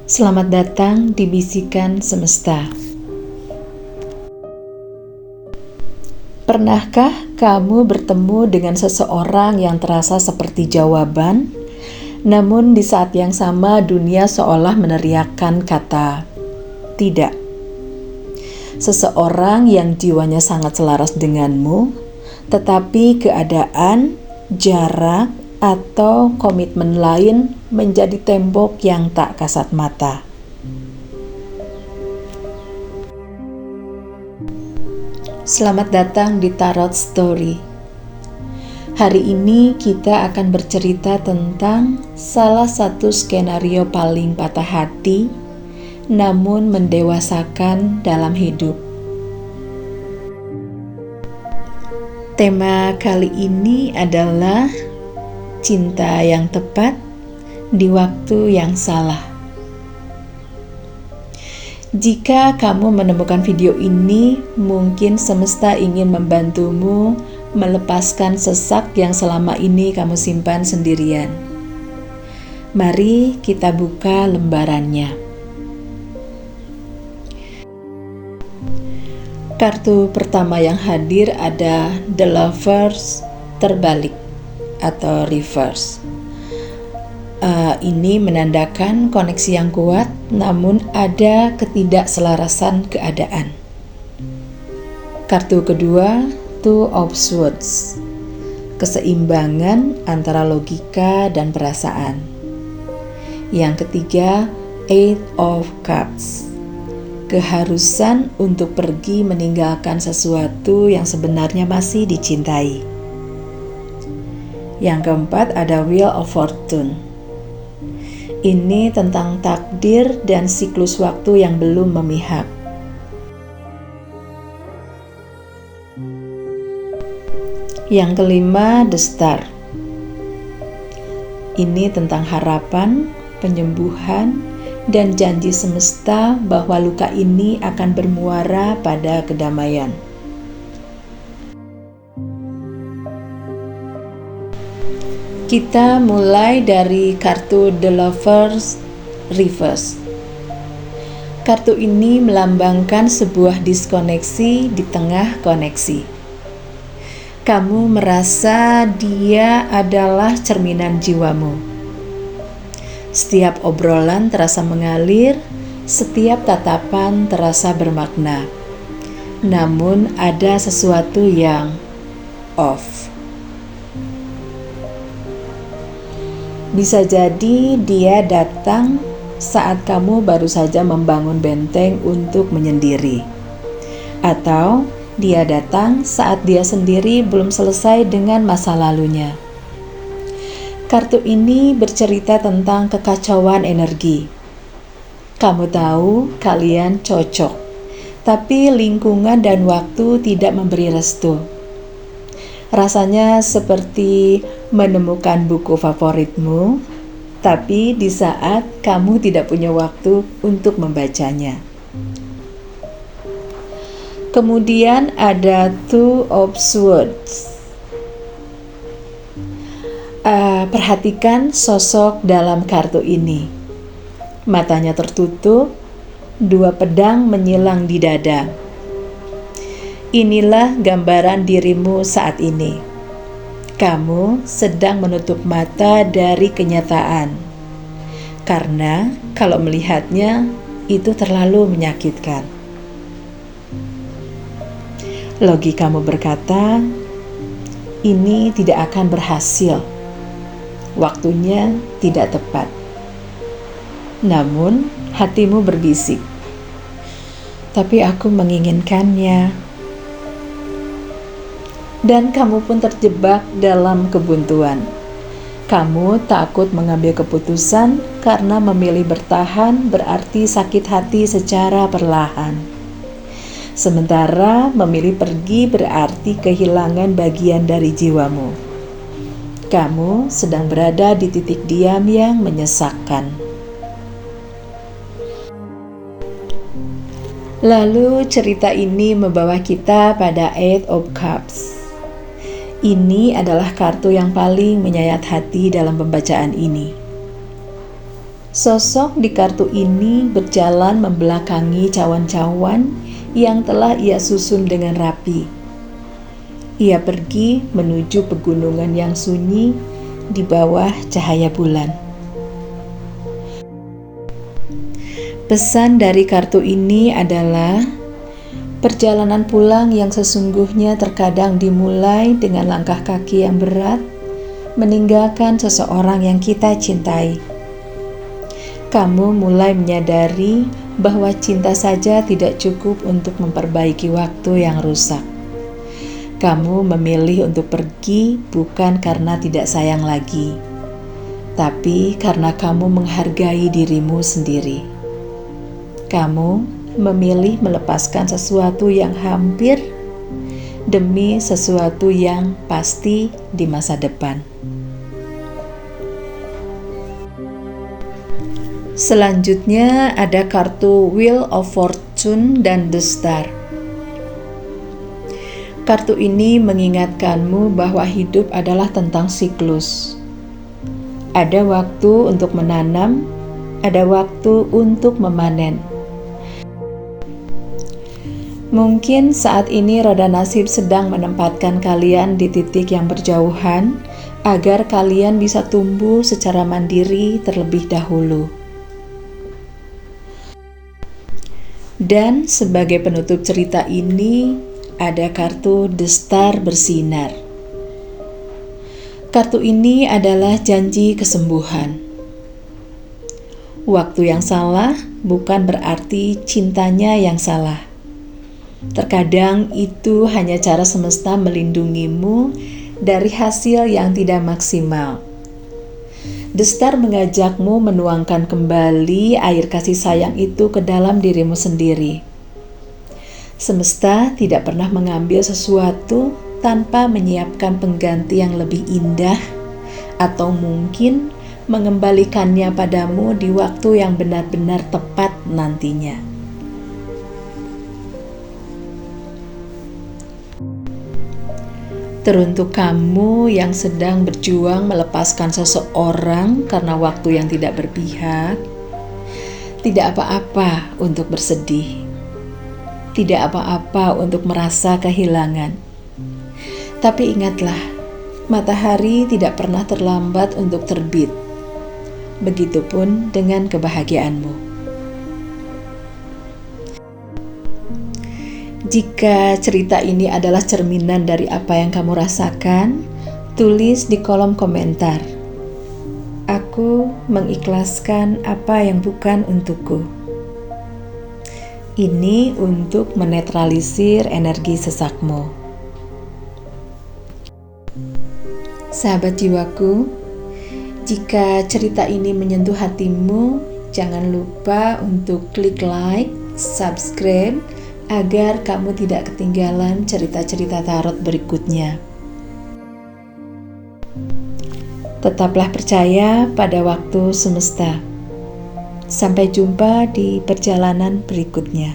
Selamat datang di Bisikan Semesta. Pernahkah kamu bertemu dengan seseorang yang terasa seperti jawaban, namun di saat yang sama dunia seolah meneriakkan kata tidak? Seseorang yang jiwanya sangat selaras denganmu, tetapi keadaan, jarak, atau komitmen lain menjadi tembok yang tak kasat mata. Selamat datang di Tarot Story. Hari ini kita akan bercerita tentang salah satu skenario paling patah hati, namun mendewasakan dalam hidup. Tema kali ini adalah cinta yang tepat di waktu yang salah. Jika kamu menemukan video ini, mungkin semesta ingin membantumu melepaskan sesak yang selama ini kamu simpan sendirian. Mari kita buka lembarannya. Kartu pertama yang hadir ada The Lovers terbalik atau reverse. Ini menandakan koneksi yang kuat, namun ada ketidakselarasan keadaan. Kartu kedua, Two of Swords, keseimbangan antara logika dan perasaan. Yang ketiga, Eight of Cups, keharusan untuk pergi meninggalkan sesuatu yang sebenarnya masih dicintai. Yang keempat ada Wheel of Fortune. Ini tentang takdir dan siklus waktu yang belum memihak. Yang kelima, The Star. Ini tentang harapan, penyembuhan, dan janji semesta bahwa luka ini akan bermuara pada kedamaian. Kita mulai dari kartu The Lovers Reverse. Kartu ini melambangkan sebuah diskoneksi di tengah koneksi. Kamu merasa dia adalah cerminan jiwamu. Setiap obrolan terasa mengalir, setiap tatapan terasa bermakna. Namun ada sesuatu yang off. Bisa jadi dia datang saat kamu baru saja membangun benteng untuk menyendiri. Atau dia datang saat dia sendiri belum selesai dengan masa lalunya. Kartu ini bercerita tentang kekacauan energi. Kamu tahu kalian cocok, tapi lingkungan dan waktu tidak memberi restu. Rasanya seperti menemukan buku favoritmu, tapi di saat kamu tidak punya waktu untuk membacanya. Kemudian ada Two of Swords. Perhatikan sosok dalam kartu ini. Matanya tertutup, dua pedang menyilang di dada. Inilah gambaran dirimu saat ini. Kamu sedang menutup mata dari kenyataan, karena kalau melihatnya itu terlalu menyakitkan. Logikamu berkata, ini tidak akan berhasil. Waktunya tidak tepat. Namun hatimu berbisik, tapi aku menginginkannya. Dan kamu pun terjebak dalam kebuntuan. Kamu takut mengambil keputusan karena memilih bertahan berarti sakit hati secara perlahan. Sementara memilih pergi berarti kehilangan bagian dari jiwamu. Kamu sedang berada di titik diam yang menyesakkan. Lalu cerita ini membawa kita pada Eight of Cups. Ini adalah kartu yang paling menyayat hati dalam pembacaan ini. Sosok di kartu ini berjalan membelakangi cawan-cawan yang telah ia susun dengan rapi. Ia pergi menuju pegunungan yang sunyi di bawah cahaya bulan. Pesan dari kartu ini adalah perjalanan pulang yang sesungguhnya terkadang dimulai dengan langkah kaki yang berat, meninggalkan seseorang yang kita cintai. Kamu mulai menyadari bahwa cinta saja tidak cukup untuk memperbaiki waktu yang rusak. Kamu memilih untuk pergi bukan karena tidak sayang lagi, tapi karena kamu menghargai dirimu sendiri. Kamu memilih melepaskan sesuatu yang hampir demi sesuatu yang pasti di masa depan. Selanjutnya ada kartu Wheel of Fortune dan The Star. Kartu ini mengingatkanmu bahwa hidup adalah tentang siklus. Ada waktu untuk menanam, ada waktu untuk memanen. Mungkin saat ini roda nasib sedang menempatkan kalian di titik yang berjauhan agar kalian bisa tumbuh secara mandiri terlebih dahulu. Dan sebagai penutup cerita ini, ada kartu The Star bersinar. Kartu ini adalah janji kesembuhan. Waktu yang salah bukan berarti cintanya yang salah. Terkadang itu hanya cara semesta melindungimu dari hasil yang tidak maksimal. The Star mengajakmu menuangkan kembali air kasih sayang itu ke dalam dirimu sendiri. Semesta tidak pernah mengambil sesuatu tanpa menyiapkan pengganti yang lebih indah, atau mungkin mengembalikannya padamu di waktu yang benar-benar tepat nantinya. Teruntuk kamu yang sedang berjuang melepaskan seseorang karena waktu yang tidak berpihak, tidak apa-apa untuk bersedih, tidak apa-apa untuk merasa kehilangan. Tapi ingatlah, matahari tidak pernah terlambat untuk terbit. Begitupun dengan kebahagiaanmu. Jika cerita ini adalah cerminan dari apa yang kamu rasakan, tulis di kolom komentar. Aku mengikhlaskan apa yang bukan untukku. Ini untuk menetralisir energi sesakmu. Sahabat jiwaku, jika cerita ini menyentuh hatimu, jangan lupa untuk klik like, subscribe, agar kamu tidak ketinggalan cerita-cerita tarot berikutnya. Tetaplah percaya pada waktu semesta. Sampai jumpa di perjalanan berikutnya.